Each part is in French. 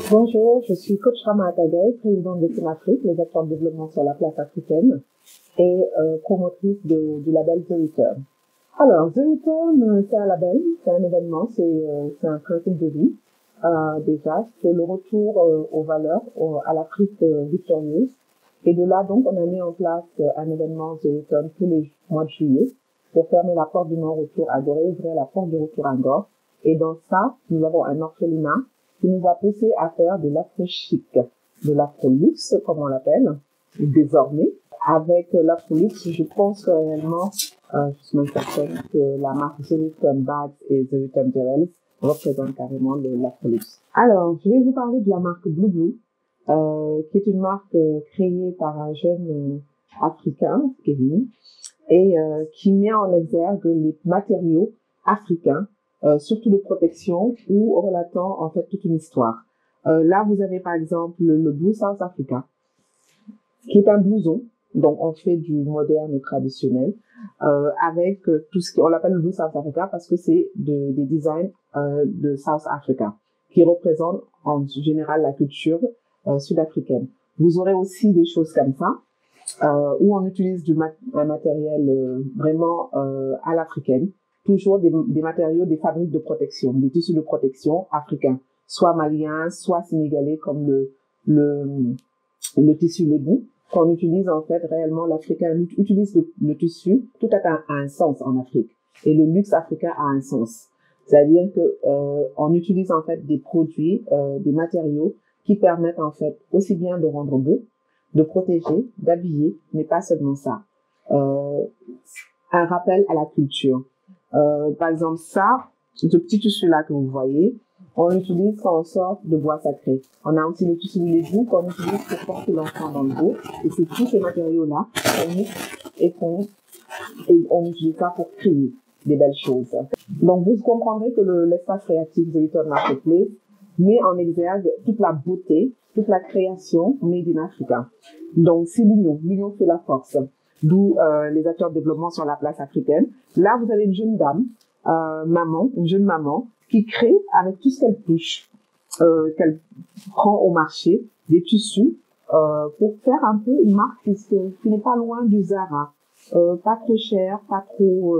Bonjour, je suis coach Rama Atagay, présidente de Team Afrique, les acteurs de développement sur la place africaine et promotrice du label The Return. Alors, The Return, c'est un label, c'est un événement, c'est un principe de vie. Déjà, c'est le retour aux valeurs, à l'Afrique victorieuse. Et de là, donc, on a mis en place un événement The Return tous les mois de juillet pour fermer la porte du non-retour à Gorée, ouvrir la porte du retour à Ngor. Et dans ça, nous avons un orphelinat qui nous a poussé à faire de l'afro-chic, de l'afro-luxe, comme on l'appelle, désormais. Avec l'afro-luxe, je pense réellement, je suis même certaine que la marque The Return Bags et The Return Jewels représentent carrément l'afro-luxe. Alors, je vais vous parler de la marque Blue Blue, qui est une marque créée par un jeune africain, Kevin, et qui met en exergue les matériaux africains, surtout de protection ou relatant en fait toute une histoire. Là, vous avez par exemple le Blue South Africa, qui est un blouson, donc on fait du moderne traditionnel, avec tout ce qu'on l'appelle le Blue South Africa parce que c'est des designs de South Africa, qui représentent en général la culture sud-africaine. Vous aurez aussi des choses comme ça, où on utilise un matériel vraiment à l'africaine, toujours des matériaux, des fabriques de protection, des tissus de protection africains, soit maliens, soit sénégalais, comme le tissu lébou, qu'on utilise en fait réellement. L'Africain utilise le tissu, tout a un sens en Afrique, et le luxe africain a un sens. C'est-à-dire que on utilise en fait des produits, des matériaux qui permettent en fait aussi bien de rendre beau, de protéger, d'habiller, mais pas seulement ça. Un rappel à la culture. Par exemple, ça, ce petit tissu-là que vous voyez, on l'utilise quand on sort de bois sacré. On a aussi le tissu de lébou qu'on utilise pour porter l'enfant dans le dos. Et c'est tous ces matériaux-là qu'on mixe et on utilise ça pour créer des belles choses. Donc, vous comprendrez que l'espace créatif de Return Marketplace met en exergue toute la beauté, toute la création made in Africa. Donc, c'est l'union. L'union fait la force. D'où les acteurs de développement sur la place africaine. Là, vous avez une jeune dame, une jeune maman, qui crée avec tout ce qu'elle touche, qu'elle prend au marché, des tissus, pour faire un peu une marque qui n'est pas loin du Zara. Pas trop cher, pas trop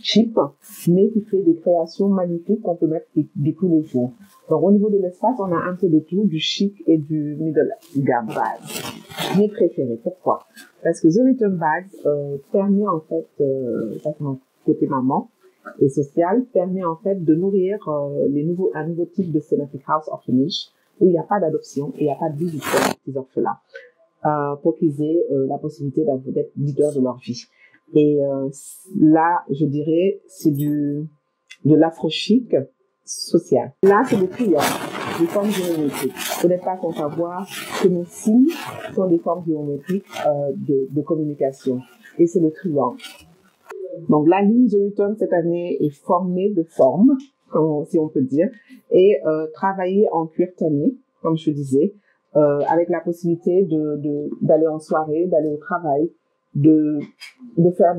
cheap, mais qui fait des créations magnifiques qu'on peut mettre de tous les jours. Donc, au niveau de l'espace, on a un peu de tout, du chic et du middle gamme bag. Mes préférés. Pourquoi? Parce que The Return Bags permet en fait, ça c'est mon côté maman et social, permet en fait de nourrir un nouveau type de Senefic House Orphanage où il n'y a pas d'adoption et il n'y a pas de visite pour les petits orphelins, pour qu'ils aient la possibilité d'être leaders de leur vie. Et là, je dirais, c'est de l'afro-chic social. Là, c'est le triangle, des formes géométriques. Vous n'êtes pas sans savoir que nos signes sont des formes géométriques de communication. Et c'est le triangle. Donc, la ligne The Return cette année est formée de formes, si on peut dire, et travaillée en cuir tanné, comme je disais, avec la possibilité d'aller en soirée, d'aller au travail, de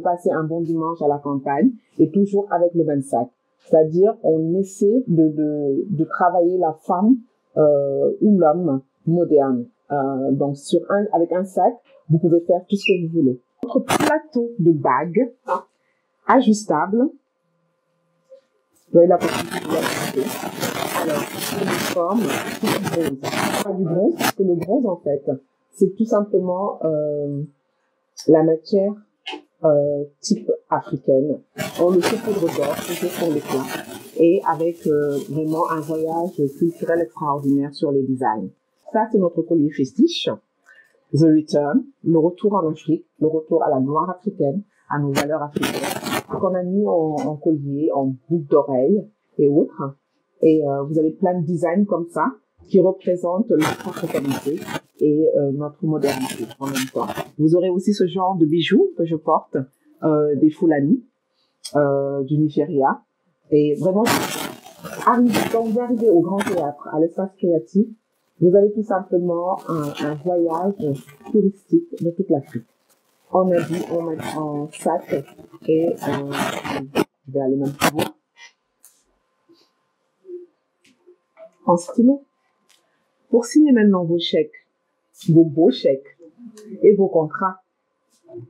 passer un bon dimanche à la campagne, et toujours avec le même sac. C'est-à-dire, on essaie de travailler la femme ou l'homme moderne. Donc, avec un sac, vous pouvez faire tout ce que vous voulez. Notre plateau de bagues ajustable, vous avez la possibilité de l'ajuster. Alors, c'est une forme du bronze. Pas du bronze, parce que le bronze, en fait, c'est tout simplement la matière type africaine. On le saupoudre d'or, toujours pour les plats, et avec vraiment un voyage culturel extraordinaire sur les designs. Ça, c'est notre collier fétiche, The Return, le retour en Afrique, le retour à la gloire africaine, à nos valeurs africaines, qu'on a mis en collier, en boucle d'oreille et autres. Et vous avez plein de designs comme ça qui représentent notre africanité et notre modernité en même temps. Vous aurez aussi ce genre de bijoux que je porte, des Fulani du Nigeria. Et vraiment, quand vous arrivez au Grand Théâtre, à l'espace créatif, vous avez tout simplement un voyage touristique de toute l'Afrique. On a dit, on met en sac et je vais aller même plus loin. en stylo. Pour signer maintenant vos chèques, vos beaux chèques et vos contrats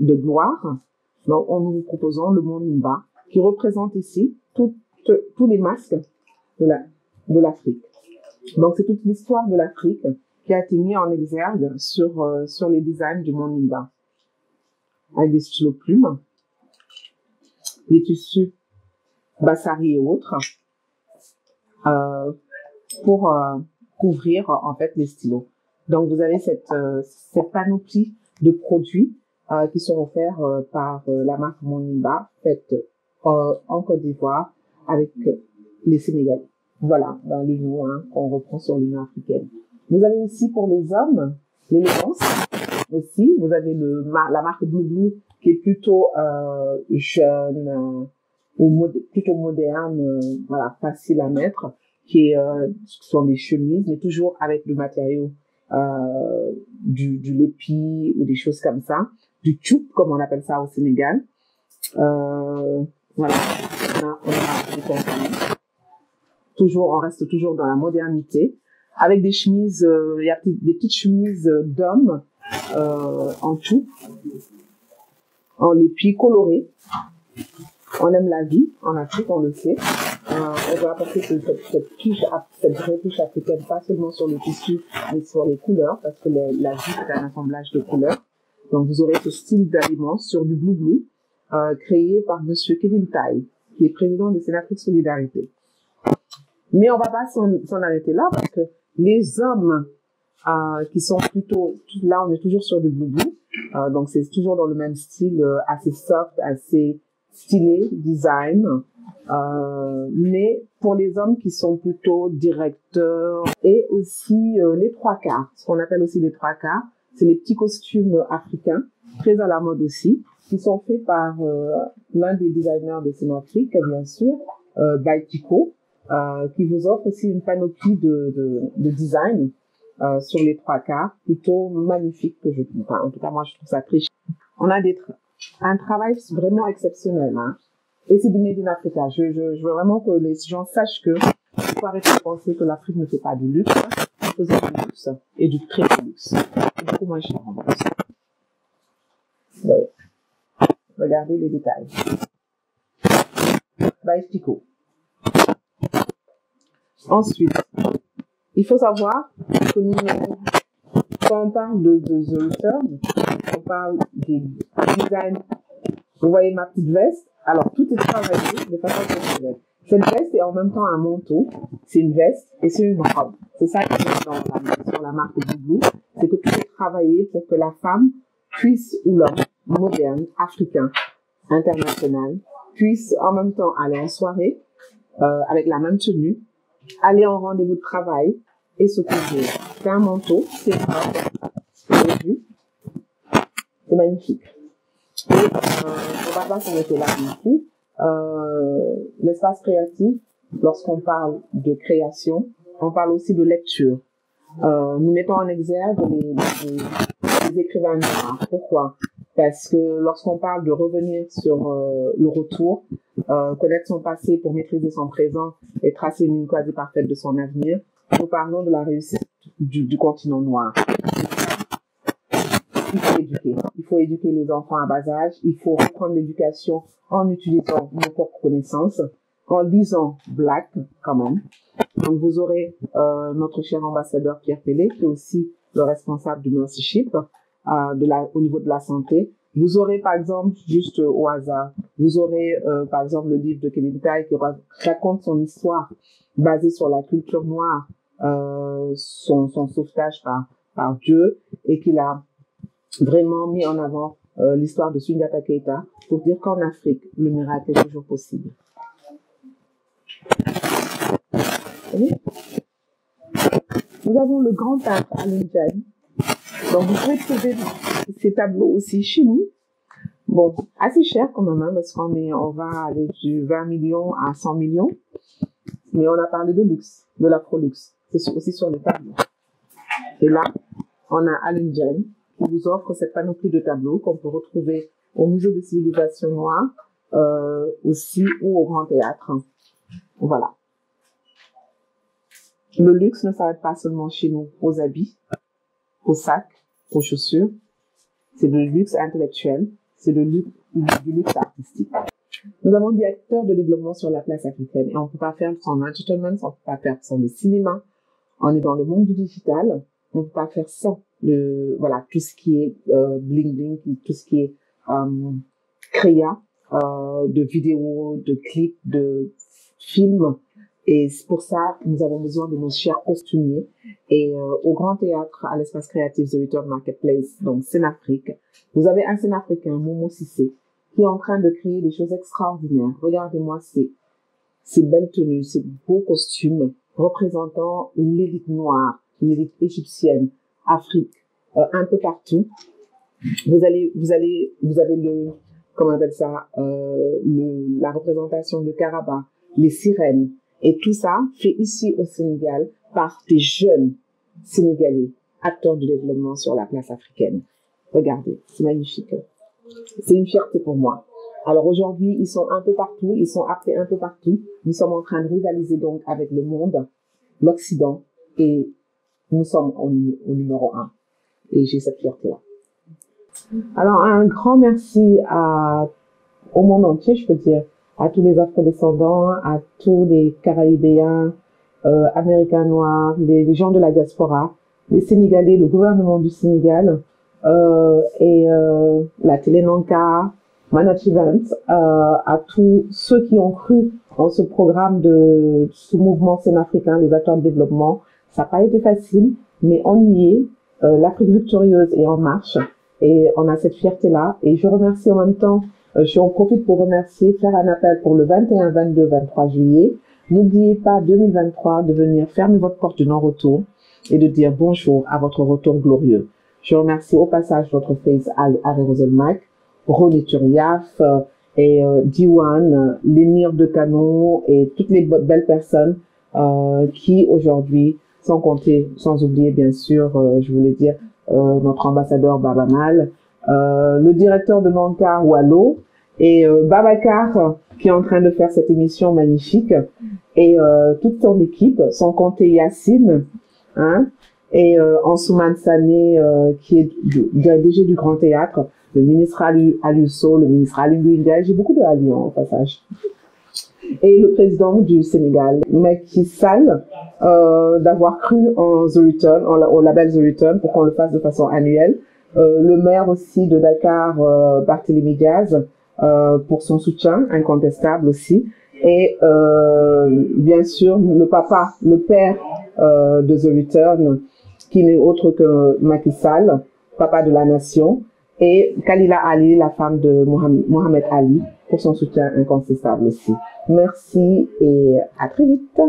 de gloire, donc, nous vous proposons le Monimba, qui représente ici tous les masques de l'Afrique. Donc, c'est toute l'histoire de l'Afrique qui a été mise en exergue sur les designs du Monimba. Avec des stylos plumes, des tissus Bassari et autres, pour couvrir en fait les stylos. Donc, vous avez cette panoplie de produits qui sont offerts par la marque Monimba, faite en Côte d'Ivoire avec les Sénégalais. Voilà, dans l'Union qu'on reprend sur l'Union africaine. Vous avez aussi pour les hommes l'élégance. Aussi, vous avez la marque Blue Blue qui est plutôt jeune ou plutôt moderne, voilà, facile à mettre, qui sont des chemises, mais toujours avec le matériau du lépi ou des choses comme ça, du tchouk comme on appelle ça au Sénégal. Voilà, on a des pantalons. Toujours, on reste toujours dans la modernité, avec des chemises, il y a des petites chemises d'hommes en tchouk, en lépi coloré. On aime la vie en Afrique, on le sait. On va apporter cette vraie touche africaine, pas seulement sur le tissu, mais sur les couleurs, parce que la vie est un assemblage de couleurs. Donc, vous aurez ce style d'aliment sur du Blue Blue, créé par Monsieur Kevin Tai, qui est président de Sénafrique Solidarité. Mais on va pas s'en arrêter là, parce que les hommes qui sont plutôt, là on est toujours sur du Blue Blue, donc c'est toujours dans le même style, assez soft, assez stylé, design. Mais pour les hommes qui sont plutôt directeurs et aussi les trois quarts, ce qu'on appelle aussi les trois quarts, c'est les petits costumes africains, très à la mode aussi, qui sont faits par l'un des designers de Sénafrique, bien sûr, Baitiko, qui vous offre aussi une panoplie de design sur les trois quarts, plutôt magnifique que en tout cas moi je trouve ça très chic. On a un travail vraiment exceptionnel, hein. Et c'est du Made in Africa. Je veux vraiment que les gens sachent que il faut arrêter de penser que l'Afrique ne fait pas du luxe. Elle fait du luxe et du très beau luxe. C'est beaucoup moins cher en plus. Ouais. Regardez les détails. Baïstico. Ensuite, il faut savoir que quand on parle de The Return, on parle des designs. Vous voyez ma petite veste? Alors, tout est travaillé de façon professionnelle. Cette veste est en même temps un manteau. C'est une veste et c'est une robe. C'est ça qui est sur la marque Blue Blue. C'est que tout est travaillé pour que la femme puisse, ou l'homme, moderne, africain, international, puisse en même temps aller en soirée, avec la même tenue, aller en rendez-vous de travail et se couvrir. C'est un manteau, c'est une robe. Vous avez vu? C'est magnifique. Et on va pas s'arrêter là non plus. L'espace créatif, lorsqu'on parle de création, on parle aussi de lecture. Nous mettons en exergue les écrivains noirs. Pourquoi? Parce que lorsqu'on parle de revenir sur le retour, connaître son passé pour maîtriser son présent et tracer une ligne quasi parfaite de son avenir, nous parlons de la réussite du continent noir. Il faut éduquer les enfants à bas âge. Il faut reprendre l'éducation en utilisant nos propres connaissances, en lisant Black, quand même. Donc, vous aurez notre cher ambassadeur Pierre Pellet, qui est aussi le responsable du Mercyship au niveau de la santé. Vous aurez, par exemple, juste au hasard, vous aurez, par exemple, le livre de Kevin Tai qui raconte son histoire basée sur la culture noire, son sauvetage par Dieu, et qu'il a vraiment mis en avant l'histoire de Soundiata Keita pour dire qu'en Afrique, le miracle est toujours possible. Oui. Nous avons le grand peintre Alain Diagne. Donc, vous pouvez trouver ces tableaux aussi chez nous. Bon, assez cher quand même, hein, parce on va aller du 20 millions à 100 millions. Mais on a parlé de luxe, de l'afro-luxe. C'est aussi sur les tableaux. Et là, on a Alain Diagne qui vous offre cette panoplie de tableaux qu'on peut retrouver au Musée de civilisation noire, aussi, ou au Grand Théâtre. Voilà. Le luxe ne s'arrête pas seulement chez nous, aux habits, aux sacs, aux chaussures. C'est le luxe intellectuel, c'est du luxe artistique. Nous avons des acteurs de développement sur la place africaine et on ne peut pas faire sans l'entertainment, on ne peut pas faire sans le cinéma. On est dans le monde du digital, on ne peut pas faire sans tout ce qui est bling bling, tout ce qui est créa de vidéos, de clips, de films. Et c'est pour ça que nous avons besoin de nos chers costumiers. Et au Grand Théâtre, à l'espace créatif The Return Marketplace, donc Scénafrique, vous avez un Scénafricain, Momo Cissé, qui est en train de créer des choses extraordinaires. Regardez-moi ces belles tenues, ces beaux costumes représentant l'élite noire, l'élite égyptienne, Afrique, un peu partout. Vous avez comment on appelle ça, la représentation de Karaba, les sirènes. Et tout ça fait ici au Sénégal par des jeunes Sénégalais, acteurs de développement sur la place africaine. Regardez, c'est magnifique. C'est une fierté pour moi. Alors aujourd'hui, ils sont un peu partout, ils sont appelés un peu partout. Nous sommes en train de rivaliser donc avec le monde, l'Occident, et nous sommes au numéro 1. Et j'ai cette fierté-là. Alors un grand merci au monde entier, je peux dire, à tous les afrodescendants, à tous les Caraïbéens, Américains noirs, les gens de la diaspora, les Sénégalais, le gouvernement du Sénégal, la Télé Nanka, Management, à tous ceux qui ont cru en ce programme de ce mouvement sénafricain, les acteurs de développement. Ça n'a pas été facile, mais on y est. L'Afrique victorieuse est en marche et on a cette fierté-là. Et je remercie en même temps, j'en profite pour remercier, faire un appel pour le 21, 22, 23 juillet. N'oubliez pas, 2023, de venir fermer votre porte de non-retour et de dire bonjour à votre retour glorieux. Je remercie au passage notre face Harry Roselmack, Ronnie Turiaf et Diwan, l'émir de Kano et toutes les belles personnes qui aujourd'hui, sans oublier bien sûr, je voulais dire, notre ambassadeur Babamal, le directeur de Nanka Wallo et Babacar qui est en train de faire cette émission magnifique et toute son équipe, sans compter Yacine, hein, et Ansouman Sané qui est DG du Grand Théâtre, le ministre Aliusso, le ministre Ali Ngouinga, j'ai beaucoup de Ali au passage, et le président du Sénégal, Macky Sall, d'avoir cru en The Return, au label The Return, pour qu'on le fasse de façon annuelle. Le maire aussi de Dakar, Barthélémy Diaz, pour son soutien incontestable aussi. Et bien sûr, le père de The Return, qui n'est autre que Macky Sall, papa de la nation, et Kalila Ali, la femme de Mohamed Ali, pour son soutien incontestable aussi. Merci et à très vite.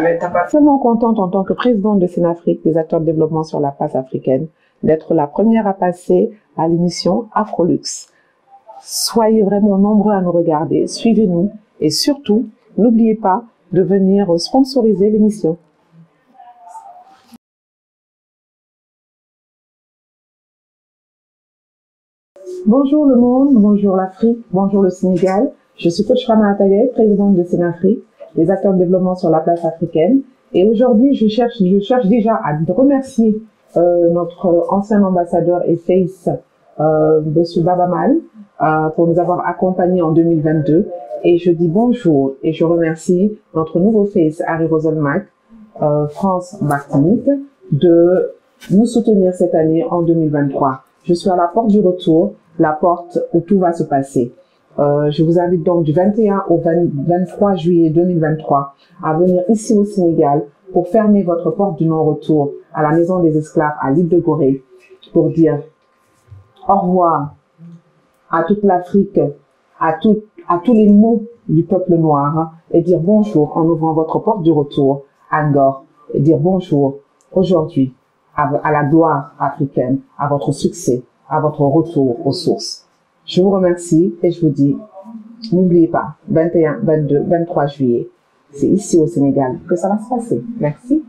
Mais t'as pas seulement contente en tant que présidente de Scénafrique, des acteurs de développement sur la place africaine, d'être la première à passer à l'émission Afrolux. Soyez vraiment nombreux à nous regarder, suivez-nous et surtout, n'oubliez pas de venir sponsoriser l'émission. Bonjour le monde, bonjour l'Afrique, bonjour le Sénégal. Je suis coach Fama Ataye, présidente de Scénafrique, des acteurs de développement sur la place africaine. Et aujourd'hui, je cherche déjà à remercier notre ancien ambassadeur et face, Monsieur Babamal, pour nous avoir accompagnés en 2022. Et je dis bonjour et je remercie notre nouveau face, Harry Roselmack, France Martinique, de nous soutenir cette année en 2023. Je suis à la porte du retour, la porte où tout va se passer. Je vous invite donc du 21 au 23 juillet 2023 à venir ici au Sénégal pour fermer votre porte du non-retour à la Maison des Esclaves à l'île de Gorée pour dire au revoir à toute l'Afrique, à tous les mots du peuple noir et dire bonjour en ouvrant votre porte du retour à Ngor et dire bonjour aujourd'hui à la gloire africaine, à votre succès, à votre retour aux sources. Je vous remercie et je vous dis, n'oubliez pas, 21, 22, 23 juillet, c'est ici au Sénégal que ça va se passer. Merci.